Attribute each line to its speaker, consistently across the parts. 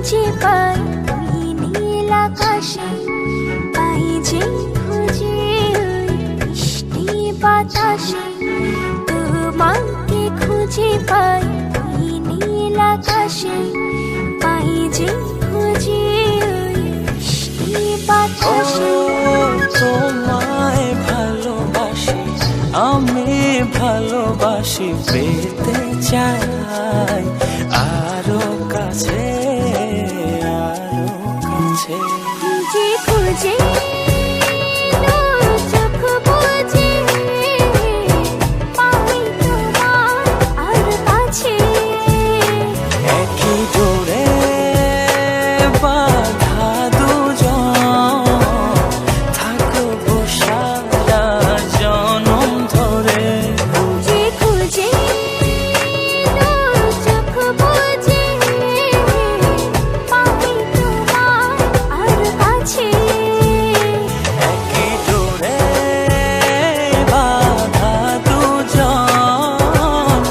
Speaker 1: খুঁজে পাই ওই নীল আকাশে, পাই যে খুঁজে ওই মিষ্টি বাতাসে। তোমাকে খুঁজে পাই ওই নীল আকাশে, পাই যে খুঁজে ওই মিষ্টি বাতাসে।
Speaker 2: তোমায় ভালোবাসি, আমি ভালোবাসি, পেতে চাই আরো কাছে, আরো কাছে।
Speaker 1: খুঁজে খুঁজে চোখ বুজে পাই তোমার আর কাছে।
Speaker 2: একই জোরে বাঁধা দুজন, থাকবো সারা জনম ধরে।
Speaker 1: খুঁজে খুঁজে চোখ বুজে পাই তোমার আর কাছে।
Speaker 2: একই জোরে বাঁধা দুজন,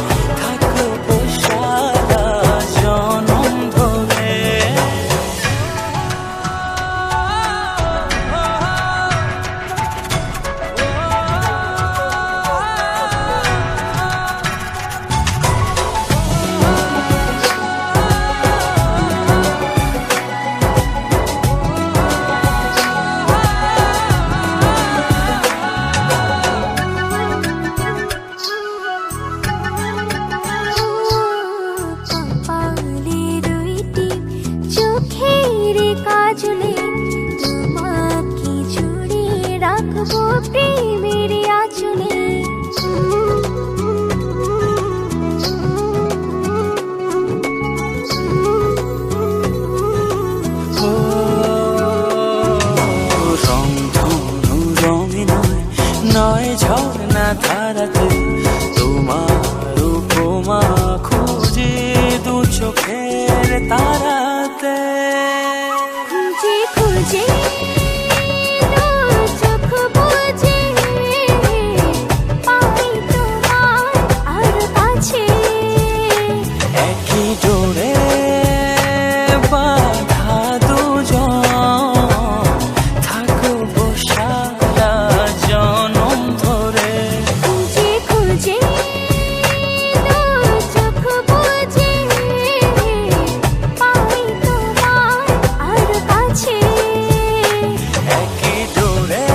Speaker 2: থাকবো সারা জনম ধরে।
Speaker 1: কপালে দুইটি চোখের কাজলে, তোমাকে জুড়ে রাখবো প্রেমের আঁচলে।
Speaker 2: রংধনু রঙে নয়, নয় ঝর্ণা ধারাতে, তোমার উপমা খুঁজে দু চোখের তারাতে।
Speaker 1: খুঁজে খুঁজে চোখ বুজে পাই তোমার আর কাছে।
Speaker 2: একই জোরে বাঁধা দুজন, থাকবো সারা জনম ধরে।
Speaker 1: খুঁজে খুঁজে চোখ বুজে পাই তোমার আর কাছে।
Speaker 2: একই জোরে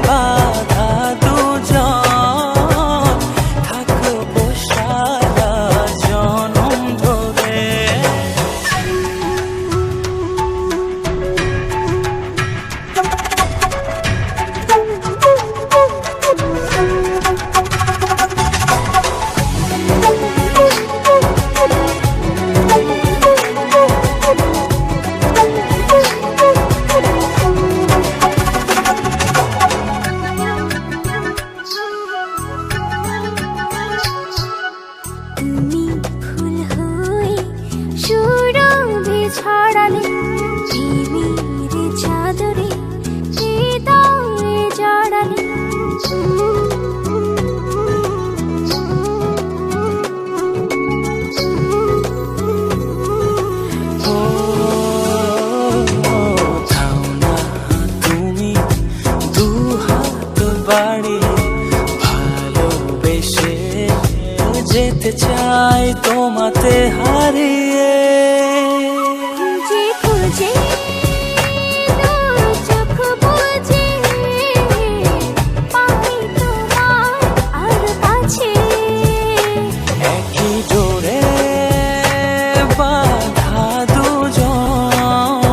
Speaker 2: বাঁধা দুজন, থাকবো সারা জনম ধরে।
Speaker 1: তুমি ফুল হয়ে সুরভি ছড়ালে, প্রেমের চাদরে হৃদয়ে জড়ালে।
Speaker 2: ও থাও না তুমি দু হাত বাড়িয়ে, ভালোবেসে যেতে চাই তোমাতে হারিয়ে।
Speaker 1: খুঁজে খুঁজে চোখ বুজে পাই তোমার আর কাছে।
Speaker 2: একই জোরে বাঁধা দুজন,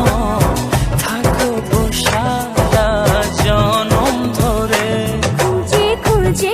Speaker 2: থাকবো সারা জনম ধরে।
Speaker 1: খুঁজে খুঁজে